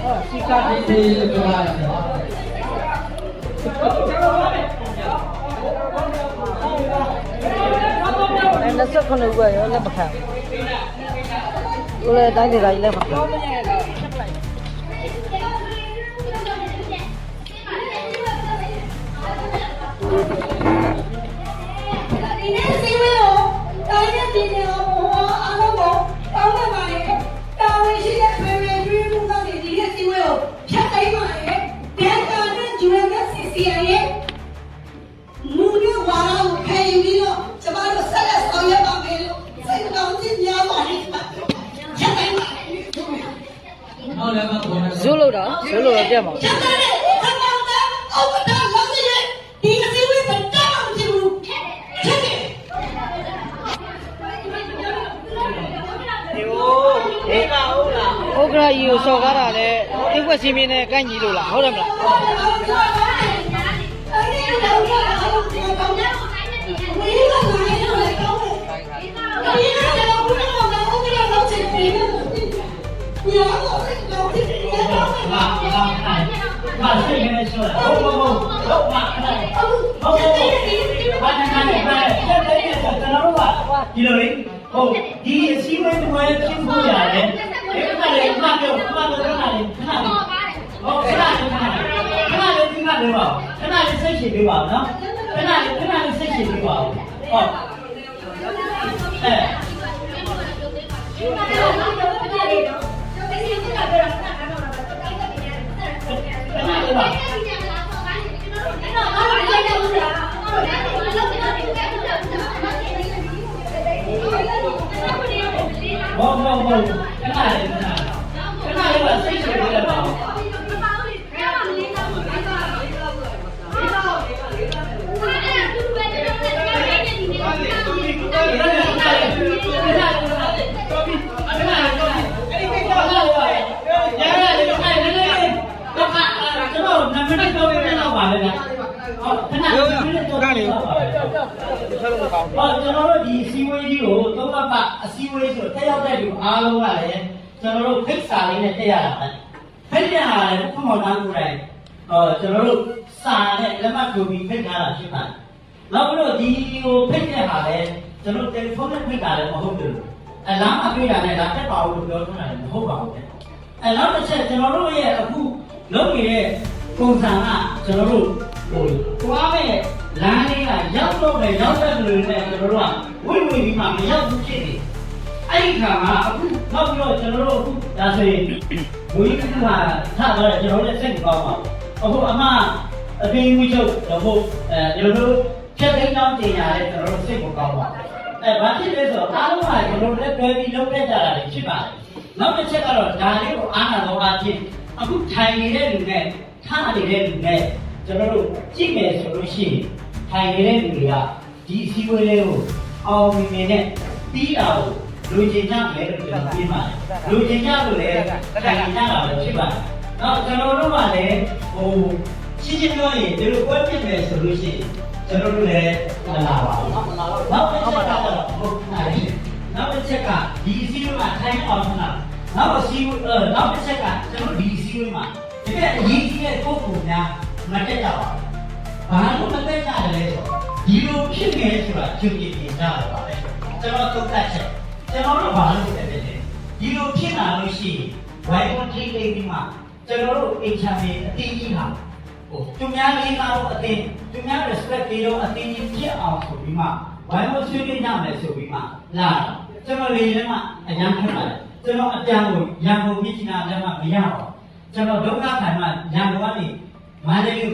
Sika di luar. Anda sekolah juga ya, lebih kan? Oleh tadi lagi lebih kan? Ini sih lo, tanya sini lo, apa mau, tahu apa ni? Tahu sih ya, memang bukan ini sih lo, siapa yang mana? Dia kan juga sisi aye, mungkin warau kayak ini lo, coba lo salah saya pakai lo, saya tahu sih dia mana, siapa yang mana? Zulu dah dia mau. Siapa ni? Kamu tahu, aku tahu lagi ni, dia sih lo betul sih lo. Ogra you so gara le, ibu si mine kan jilu lah, orang lah. Di sini itu banyak cipu ya, kita ada kenal sesi dua, no? Kenal sesi dua, oh, kenal juga sesi dua.ကျွန်တော်တို့ဒီအစည်းအဝေးကြီးကိုသုံးလပတ်အစည်းအဝေးဆိုတက်ရောက်တဲ့လူအားလုံးကလည်းကျွန်တော်တို့ဖိတ်စာလေးနဲ့တက်ရတာပဲဖိတ်ပြန်လာတယ်ဘုမောင်သားကိုယ်တိုင်ကျွန်တော်တို့စာနဲ့လက်မှတ်ထိုးပြီးဖိတ်ထားတာဖြစ်ပါတယ်နောက်ပြီးတော့ဒီကိုဖိတ်တဲ့ဟာလည်းကျွန်တော်တယ်လီဖုန်းနဲ့ဖိတ်တာလည်းမဟုတ်ဘူးအလားမပြေးတာနဲ့ဒါတက်ပါဘူးလို့ပြောထားတယ်မဟုတ်ပါဘူးနောက်တစ်ချက်ကျွန်တော်တို့ရဲ့အခုလုပ်နေတဲ့ပုံစံကကျွန်တော်တို့သွားမဲ့လမ်းလေးကရောက်တော့ပဲရောက်တဲ့လူတွေနဲ့ကျွန်တော်တို့ကဝိပြီးမှမရောက်ဘူးဖြစ်နေအဲ့ဒီခါမှာအခုနောက်ပြီးတော့ကျွန်တော်တို့အခုဒါဆိုရင်ဝိကကထားတော့ကျွန်တော်တို့စိတ်ကောင်းပါအခုအမအပင်ဝိချုပ်တော့ကျွန်တော်တို့ဖြတ်သိမ်းအောင်တင်ရတယ်ကျွန်တော်တို့စိတ်ကောင်းပါဘာဖြစ်လဲဆိုတော့အားလုံးကကျွန်တော်တို့လည်းတွဲပြီးလုပ်ခဲ့ကြတာဖြစ်ပါတယ်နောက်တစ်ချက်ကတော့ဒါလေးကိုအားနာတော့အဖြစ်အခုထိုင်နေတဲ့လူနဲ့ထားနေတဲ့လူနဲ့ကျွန်တော်တို့ကြည့်မယ်ဆိုလို့ရှိရင်ထိုင်နေတဲ့လူတွေကဒီအစည်းအဝေးလေးကိုအောင်မြင်နေတဲ့ပြီးတာကိုလူချင်းကြမယ်လို့ကျွန်တော်ပြောပါတယ်လူချင်းကြလို့လည်းထိုင်ကြတာပဲဖြစ်ပါတယ်နောက်ကျွန်တော်တို့ကလည်းရှင်းရှင်းပြောရင်ဒီလိုပွဲပြမယ်ဆိုလို့ရှိရင်ကျွန်တော်တို့လည်းမလာပါဘူးနောက်တစ်ချက်ကတော့ဟုတ်ပါပြီနောက်တစ်ချက်ကဒီအစည်းအဝေးမှာထိုင်အောင်ခဏနောက်တစ်ချက်ကကျွန်တော်ဒီအစည်းအဝေးမှာတကယ်အရေးကြီးတဲ့ပုံပုံများမတက်ကြပါဘူး။ဘာလို့မတက်ကြတယ်လဲဆိုတော့ဒီလိုဖြစ်နေဆိုတာကျုပ်ကြည့်နေတာပါပဲ။ကျွန်တော်သုံးသပ်ချက်ကျွန်တော်တို့ဘာလို့တက်တယ်လဲ။ဒီလိုဖြစ်လာလို့ရှိရင်ဝိုင်းဝန်းထိတိတ်ပြီးမှကျွန်တော်တို့အင်ချာမီအတင်းကြီးဟာသူများလေးကားတော့အတင်းသူများ respect ပြီးတော့အတင်းကြီးဖြစ်အောင်ဆိုပြီးမှဝိုင်းဝန်းဆွေးနွေးကြမယ်ဆိုပြီးမှလာကျွန်တော်လေးလည်းမှအញ្ញမ်းခက်ပါတယ်။ကျွန်တော်အတန်းကိုရန်ကုန်ပြည်နာလည်းမှမရပါဘူး။ကျွန်တော်ဒုက္ခခံမှရန်ကုန်ကနေမန္တလေး